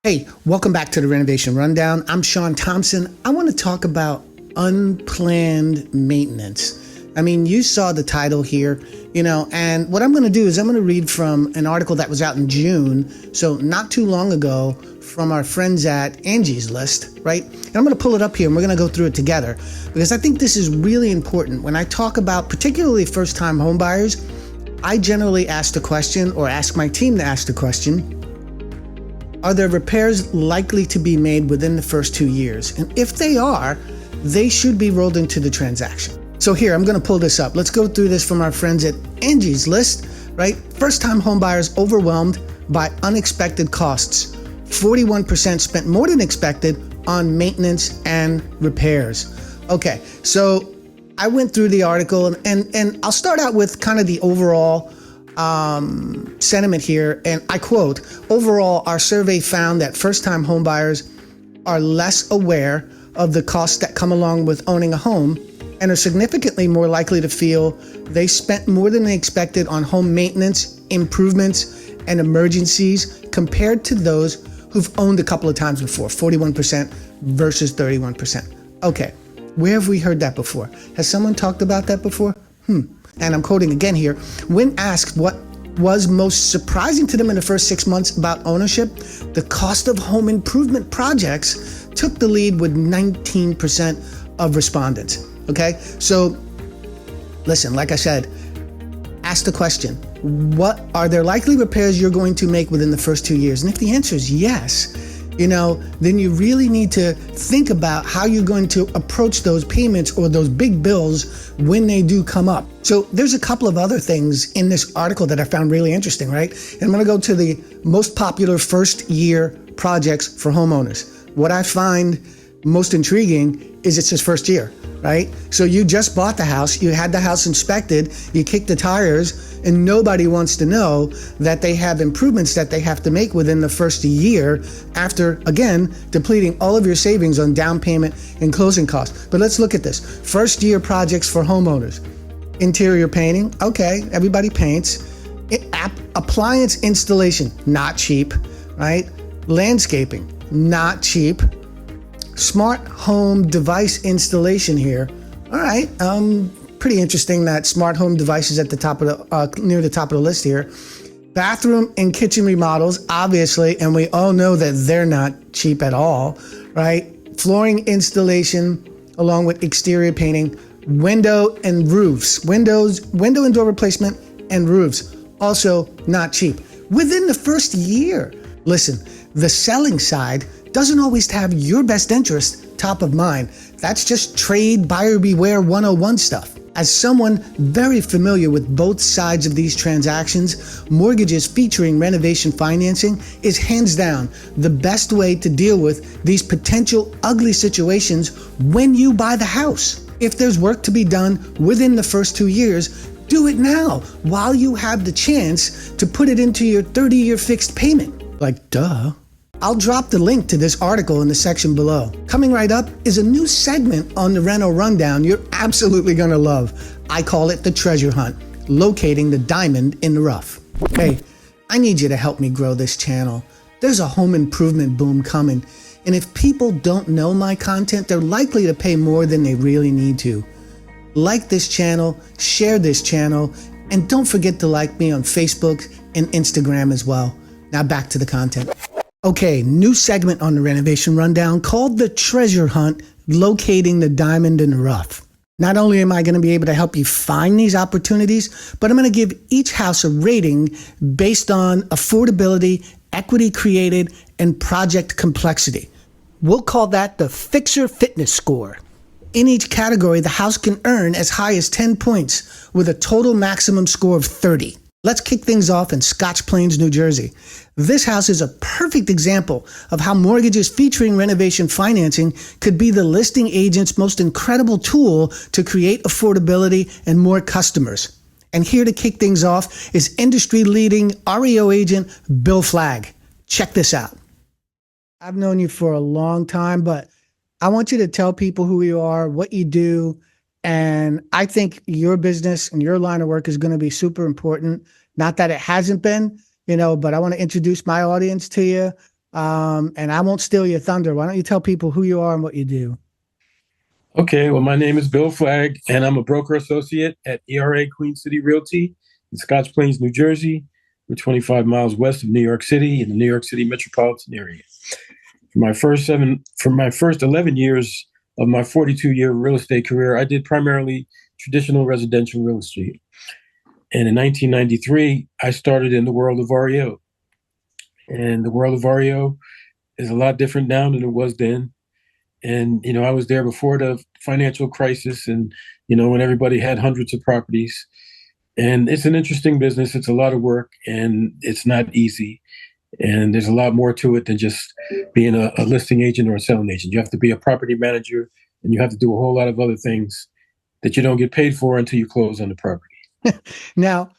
Hey, welcome back to the Renovation Rundown. I'm Sean Thompson. I want to talk about unplanned maintenance. I mean, you saw the title here, and what I'm going to do is I'm going to read from an article that was out in June, so not too long ago, from our friends at Angie's List, right? And I'm going to pull it up here and we're going to go through it together because I think this is really important. When I talk about particularly first-time home buyers, I generally ask the question, or ask my team to ask the question, are there repairs likely to be made within the first 2 years? And if they are, they should be rolled into the transaction. So here, I'm going to pull this up. Let's go through this from our friends at Angie's List, right? First-time home buyers overwhelmed by unexpected costs. 41% spent more than expected on maintenance and repairs. Okay, so I went through the article and I'll start out with kind of the overall sentiment here, and I quote, overall, our survey found that first-time homebuyers are less aware of the costs that come along with owning a home and are significantly more likely to feel they spent more than they expected on home maintenance, improvements, and emergencies compared to those who've owned a couple of times before, 41% versus 31%. Okay, where have we heard that before? Has someone talked about that before? And I'm quoting again here, when asked what was most surprising to them in the first 6 months about ownership, the cost of home improvement projects took the lead with 19% of respondents. Okay, so listen, like I said, ask the question, what are there likely repairs you're going to make within the first 2 years? And if the answer is yes, then you really need to think about how you're going to approach those payments or those big bills when they do come up. So there's a couple of other things in this article that I found really interesting, right? And I'm going to go to the most popular first year projects for homeowners. What I find most intriguing is it's his first year, right? So you just bought the house, you had the house inspected, you kicked the tires, and nobody wants to know that they have improvements that they have to make within the first year after, again, depleting all of your savings on down payment and closing costs. But let's look at this. First year projects for homeowners. Interior painting, okay, everybody paints. Appliance installation, not cheap, right? Landscaping, not cheap. Smart home device installation here. All right, pretty interesting that smart home devices at the top of the near the top of the list here. Bathroom and kitchen remodels, obviously, and we all know that they're not cheap at all, right? Flooring installation along with exterior painting, window and roofs, window and door replacement and roofs, also not cheap. Within the first year, listen, the selling side doesn't always have your best interest top of mind. That's just trade buyer beware 101 stuff. As someone very familiar with both sides of these transactions, mortgages featuring renovation financing is hands down the best way to deal with these potential ugly situations when you buy the house. If there's work to be done within the first 2 years, do it now while you have the chance to put it into your 30-year fixed payment. Like, duh. I'll drop the link to this article in the section below. Coming right up is a new segment on the Reno Rundown you're absolutely going to love. I call it the treasure hunt, locating the diamond in the rough. Hey, I need you to help me grow this channel. There's a home improvement boom coming, and if people don't know my content, they're likely to pay more than they really need to. Like this channel, share this channel, and don't forget to like me on Facebook and Instagram as well. Now back to the content. Okay, new segment on the Renovation Rundown called the Treasure Hunt, locating the diamond in the rough. Not only am I going to be able to help you find these opportunities, but I'm going to give each house a rating based on affordability, equity created, and project complexity. We'll call that the Fixer Fitness Score. In each category, the house can earn as high as 10 points with a total maximum score of 30. Let's kick things off in Scotch Plains, New Jersey. This house is a perfect example of how mortgages featuring renovation financing could be the listing agent's most incredible tool to create affordability and more customers. And here to kick things off is industry-leading REO agent Bill Flagg. Check this out. I've known you for a long time, but I want you to tell people who you are, what you do, and I think your business and your line of work is going to be super important. Not that it hasn't been, but I want to introduce my audience to you. And I won't steal your thunder. Why don't you tell people who you are and what you do? Okay, well, my name is Bill Flagg, and I'm a broker associate at ERA Queen City Realty in Scotch Plains, New Jersey. We're 25 miles west of New York City in the New York City metropolitan area. For my first 11 years of my 42-year real estate career, I did primarily traditional residential real estate. And in 1993, I started in the world of REO. And the world of REO is a lot different now than it was then. And, I was there before the financial crisis and, when everybody had hundreds of properties. And it's an interesting business. It's a lot of work and it's not easy. And there's a lot more to it than just being a listing agent or a selling agent. You have to be a property manager and you have to do a whole lot of other things that you don't get paid for until you close on the property. Now,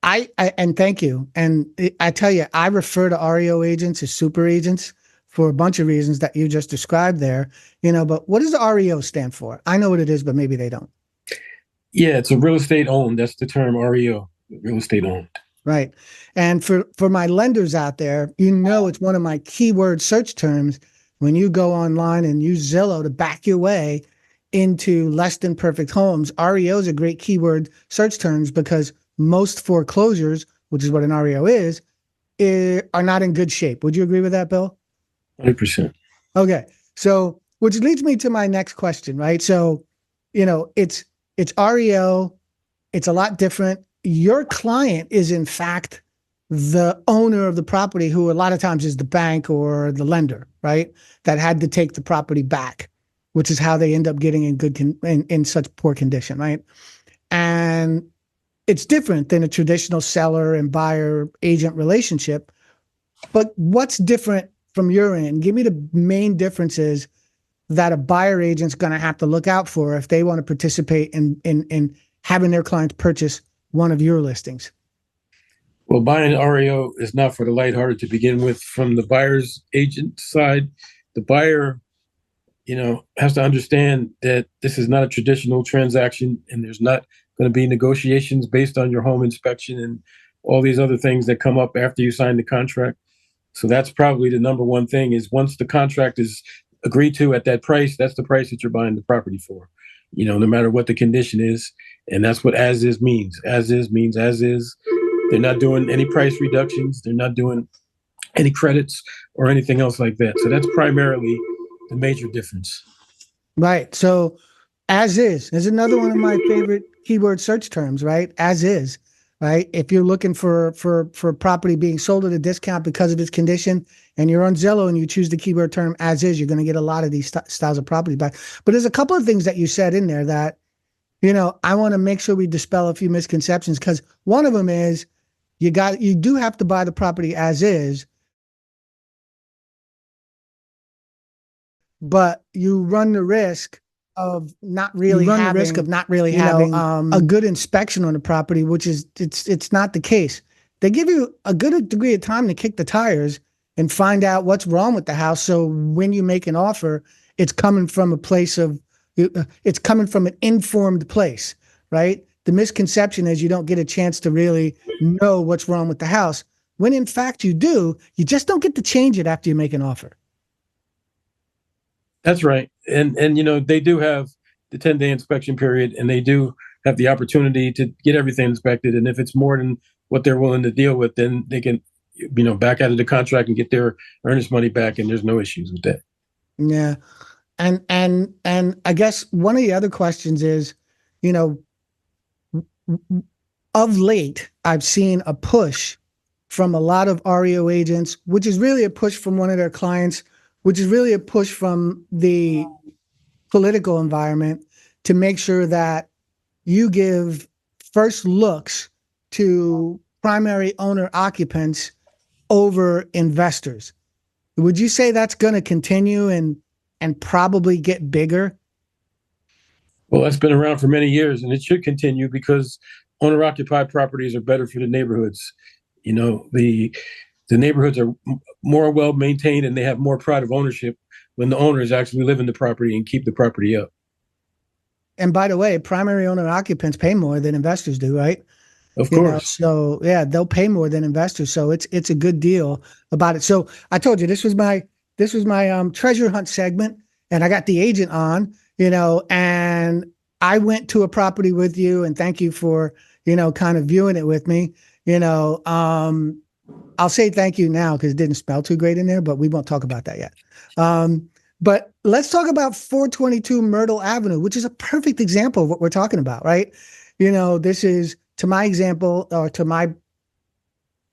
I and thank you. And I tell you, I refer to REO agents as super agents for a bunch of reasons that you just described there. But what does REO stand for? I know what it is, but maybe they don't. Yeah, it's a real estate owned. That's the term REO, real estate owned. Right. And for my lenders out there, it's one of my keyword search terms when you go online and use Zillow to back your way into less than perfect homes. REO is a great keyword search terms because most foreclosures, which is what an REO is, are not in good shape. Would you agree with that, Bill? 100%. Okay. So, which leads me to my next question, right? So, it's REO, it's a lot different. Your client is in fact the owner of the property, who a lot of times is the bank or the lender, right? That had to take the property back, which is how they end up getting in such poor condition, right? And it's different than a traditional seller and buyer agent relationship. But what's different from your end? Give me the main differences that a buyer agent's going to have to look out for if they want to participate in having their clients purchase one of your listings. Well, buying REO is not for the lighthearted to begin with. From the buyer's agent side, the buyer, has to understand that this is not a traditional transaction and there's not going to be negotiations based on your home inspection and all these other things that come up after you sign the contract. So that's probably the number one thing is once the contract is agreed to at that price, that's the price that you're buying the property for, no matter what the condition is. And that's what as is means. As is means as is. They're not doing any price reductions. They're not doing any credits or anything else like that. So that's primarily the major difference. Right. So as is another one of my favorite keyword search terms, right? As is, right? If you're looking for property being sold at a discount because of its condition and you're on Zillow and you choose the keyword term as is, you're going to get a lot of these styles of property back. But there's a couple of things that you said in there that, I want to make sure we dispel a few misconceptions, because one of them is you do have to buy the property as is, but you run the risk of not really having a good inspection on the property, which is it's not the case. They give you a good degree of time to kick the tires and find out what's wrong with the house. So when you make an offer, it's coming from it's coming from an informed place, right? The misconception is you don't get a chance to really know what's wrong with the house, when in fact you do. You just don't get to change it after you make an offer. That's right. And they do have the 10-day inspection period and they do have the opportunity to get everything inspected. And if it's more than what they're willing to deal with, then they can, back out of the contract and get their earnest money back. And there's no issues with that. Yeah. And I guess one of the other questions is, of late, I've seen a push from a lot of REO agents, which is really a push from one of their clients, which is really a push from the political environment to make sure that you give first looks to primary owner occupants over investors. Would you say that's going to continue and probably get bigger? Well, that's been around for many years and it should continue because owner occupied properties are better for the neighborhoods. The neighborhoods are more well maintained and they have more pride of ownership when the owners actually live in the property and keep the property up. And by the way, primary owner occupants pay more than investors do, right? Of course. So yeah, they'll pay more than investors. So it's a good deal about it. So I told you this was my treasure hunt segment, and I got the agent on, and I went to a property with you, and thank you for, kind of viewing it with me. I'll say thank you now because it didn't smell too great in there, but we won't talk about that yet. But let's talk about 422 Myrtle Avenue, which is a perfect example of what we're talking about, right? This is, to my example, or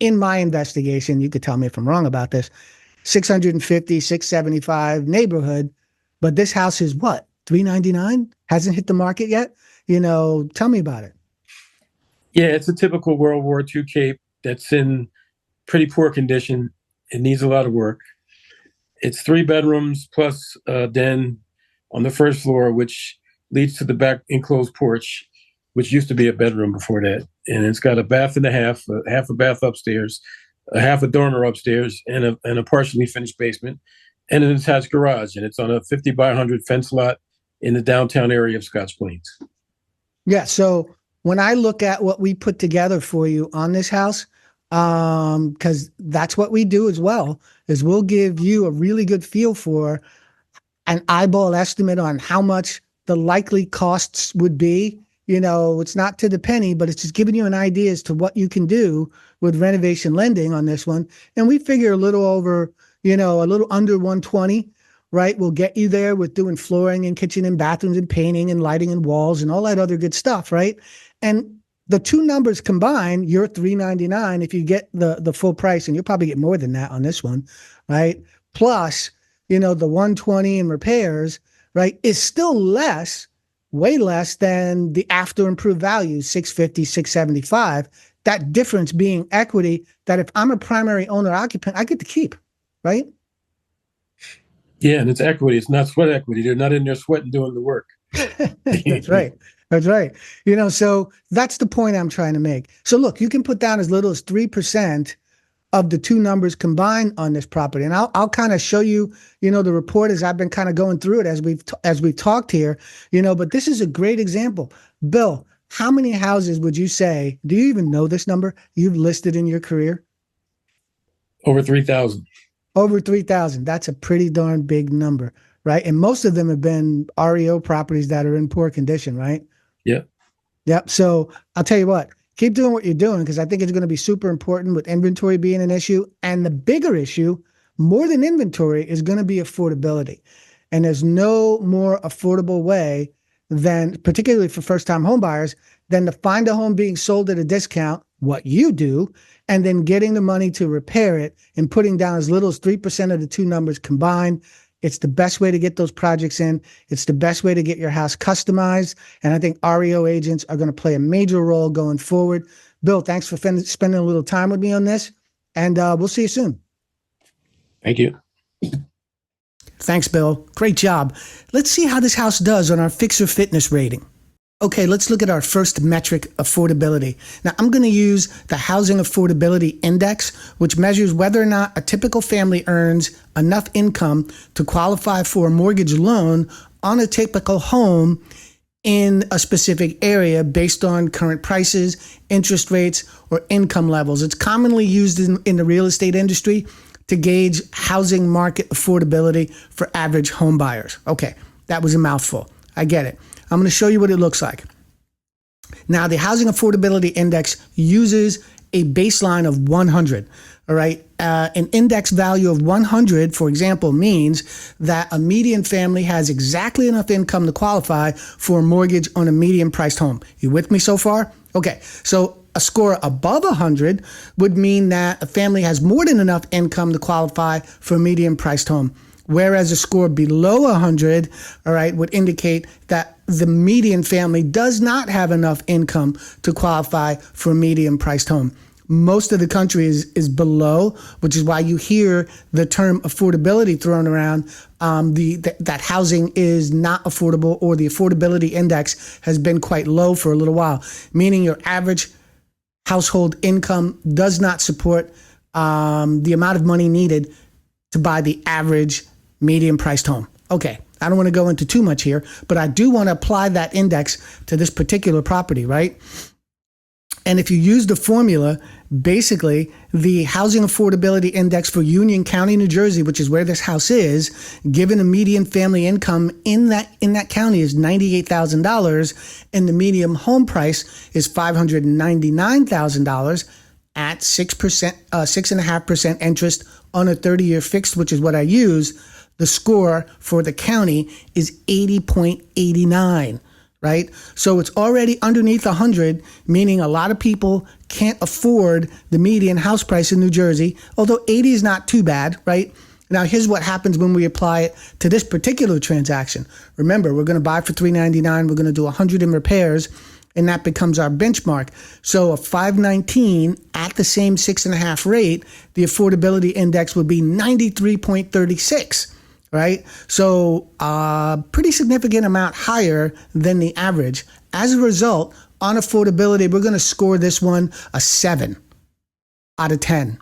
in my investigation, you could tell me if I'm wrong about this, 650, 675 neighborhood, but this house is what, 399? Hasn't hit the market yet? Tell me about it. Yeah, it's a typical World War II Cape that's in pretty poor condition. It needs a lot of work. It's 3 bedrooms plus a den on the first floor, which leads to the back enclosed porch, which used to be a bedroom before that. And it's got a bath and a half a bath upstairs, a half a dormer upstairs, and a partially finished basement, and an attached garage. And it's on a 50 by 100 fence lot in the downtown area of Scotch Plains. Yeah. So when I look at what we put together for you on this house, because that's what we do as well, is we'll give you a really good feel for an eyeball estimate on how much the likely costs would be. It's not to the penny, but it's just giving you an idea as to what you can do with renovation lending on this one. And we figure a little over, a little under 120, right? We'll get you there with doing flooring and kitchen and bathrooms and painting and lighting and walls and all that other good stuff, right? And the two numbers combined, you're $399 if you get the full price, and you'll probably get more than that on this one, right? Plus, the 120 in repairs, right, is still less, way less than the after improved value, 650, 675. That difference being equity that if I'm a primary owner occupant, I get to keep, right? Yeah, and it's equity. It's not sweat equity. They're not in there sweating doing the work. That's right. That's right. So that's the point I'm trying to make. So look, you can put down as little as 3% of the two numbers combined on this property. And I'll kind of show you, the report as I've been kind of going through it as we've talked here, but this is a great example. Bill, how many houses would you say, do you even know this number, you've listed in your career? Over 3,000. Over 3,000. That's a pretty darn big number, right? And most of them have been REO properties that are in poor condition, right? Yeah. Yep. So I'll tell you what, keep doing what you're doing, because I think it's going to be super important with inventory being an issue. And the bigger issue, more than inventory, is going to be affordability. And there's no more affordable way than, particularly for first-time home buyers, than to find a home being sold at a discount, what you do, and then getting the money to repair it and putting down as little as 3% of the two numbers combined. It's the best way to get those projects in. It's the best way to get your house customized. And I think REO agents are going to play a major role going forward. Bill, thanks for spending a little time with me on this. And we'll see you soon. Thank you. Thanks, Bill. Great job. Let's see how this house does on our Fixer Fitness rating. Okay, let's look at our first metric, affordability. Now, I'm going to use the Housing Affordability Index, which measures whether or not a typical family earns enough income to qualify for a mortgage loan on a typical home in a specific area based on current prices, interest rates, or income levels. It's commonly used in the real estate industry to gauge housing market affordability for average home buyers. Okay, that was a mouthful. I get it. I'm going to show you what it looks like. Now, the Housing Affordability Index uses a baseline of 100. All right. An index value of 100, for example, means that a median family has exactly enough income to qualify for a mortgage on a median priced home. You with me so far? Okay. So a score above 100 would mean that a family has more than enough income to qualify for a median priced home. Whereas a score below 100, all right, would indicate that the median family does not have enough income to qualify for a median priced home. Most of the country is below, which is why you hear the term affordability thrown around. That housing is not affordable, or the affordability index has been quite low for a little while, meaning your average household income does not support the amount of money needed to buy the average medium priced home. Okay, I don't want to go into too much here, but I do want to apply that index to this particular property, right? And if you use the formula, basically the housing affordability index for Union County, New Jersey, which is where this house is, given a median family income in that county is $98,000, and the median home price is $599,000 at 6.5% interest on a 30-year fixed, which is what I use. The score for the county is 80.89. Right? So it's already underneath 100, meaning a lot of people can't afford the median house price in New Jersey, although 80 is not too bad, right? Now, here's what happens when we apply it to this particular transaction. Remember, we're going to buy for $399, we're going to do 100 in repairs, and that becomes our benchmark. So a 519 at the same 6.5 rate, the affordability index would be 93.36. Right? So pretty significant amount higher than the average. As a result, on affordability, we're going to score this one a 7 out of 10.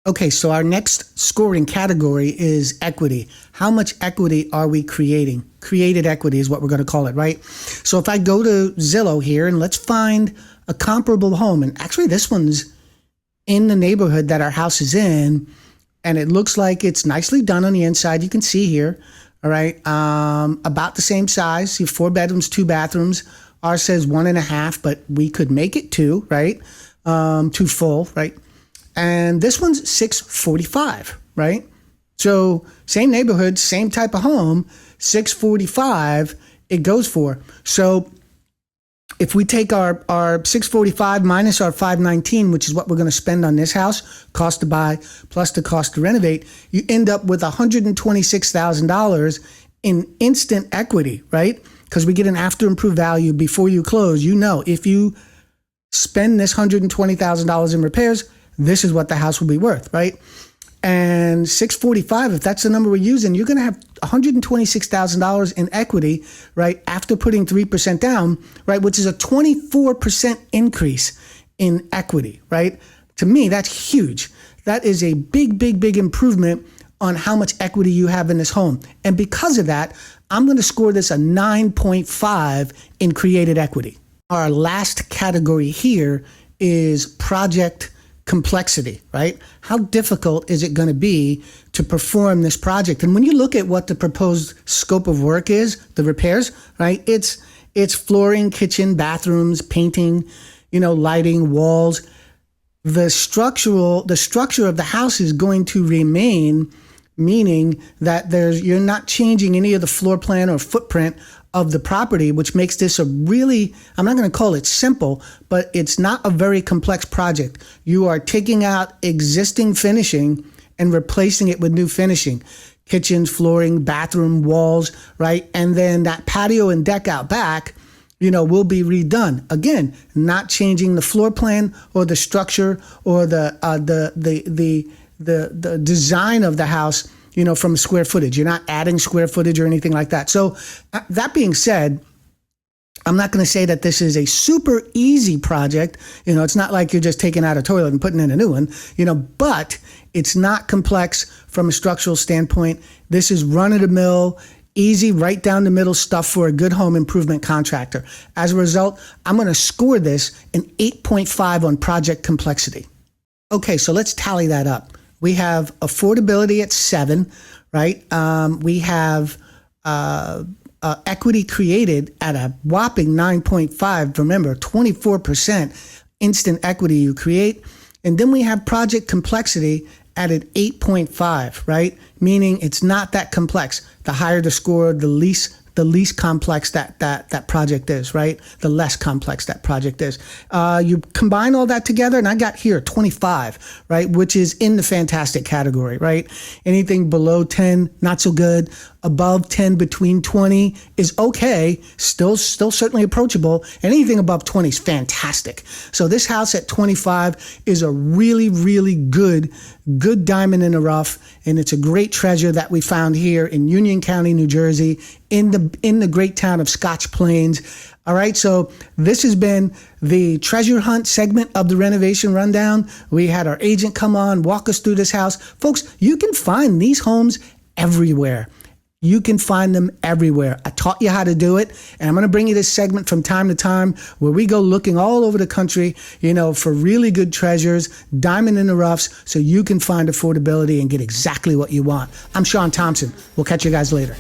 Okay, so our next scoring category is equity. How much equity are we creating? Created equity is what we're going to call it, right? So if I go to Zillow here and let's find a comparable home, and actually this one's in the neighborhood that our house is in, and it looks like it's nicely done on the inside. You can see here, all right, about the same size. You have 4 bedrooms, 2 bathrooms. Ours says 1.5, but we could make it 2, right? 2 full, right? And this one's $645, right? So same neighborhood, same type of home, $645 it goes for. So if we take our $645 minus our $519, which is what we're going to spend on this house, cost to buy plus the cost to renovate, you end up with $126,000 in instant equity, right? Because we get an after improved value before you close. You know, if you spend this $120,000 in repairs, this is what the house will be worth, right? And $645, if that's the number we're using, you're going to have $126,000 in equity, right, after putting 3% down, right, which is a 24% increase in equity, right? To me, that's huge. That is a big, big, big improvement on how much equity you have in this home. And because of that, I'm going to score this a 9.5 in created equity. Our last category here is project complexity, right? How difficult is it going to be to perform this project? And when you look at what the proposed scope of work is, the repairs, right? It's flooring, kitchen, bathrooms, painting, lighting, walls. The structure of the house is going to remain, meaning that you're not changing any of the floor plan or footprint of the property, which makes this a really, I'm not going to call it simple, but it's not a very complex project. You are taking out existing finishing and replacing it with new finishing. Kitchens, flooring, bathroom, walls, right? And then that patio and deck out back, will be redone. Again, not changing the floor plan or the structure or the design of the house, from square footage. You're not adding square footage or anything like that. So that being said, I'm not going to say that this is a super easy project. It's not like you're just taking out a toilet and putting in a new one, but it's not complex from a structural standpoint. This is run-of-the-mill, easy, right down the middle stuff for a good home improvement contractor. As a result, I'm going to score this an 8.5 on project complexity. Okay, so let's tally that up. We have affordability at 7, right? We have equity created at a whopping 9.5. Remember, 24% instant equity you create. And then we have project complexity at an 8.5, right? Meaning it's not that complex. The higher the score, the least complex that project is, right? The less complex that project is. You combine all that together, and I got here 25, right? Which is in the fantastic category, right? Anything below 10, not so good. Above 10, between 20 is okay, still certainly approachable. And anything above 20 is fantastic. So this house at 25 is a really, really good diamond in the rough, and it's a great treasure that we found here in Union County, New Jersey, in the great town of Scotch Plains. All right, so this has been the treasure hunt segment of the Renovation Rundown. We had our agent come on, walk us through this house. Folks, you can find these homes everywhere. You can find them everywhere. I taught you how to do it, and I'm going to bring you this segment from time to time where we go looking all over the country, for really good treasures, diamond in the roughs, so you can find affordability and get exactly what you want. I'm Sean Thompson. We'll catch you guys later.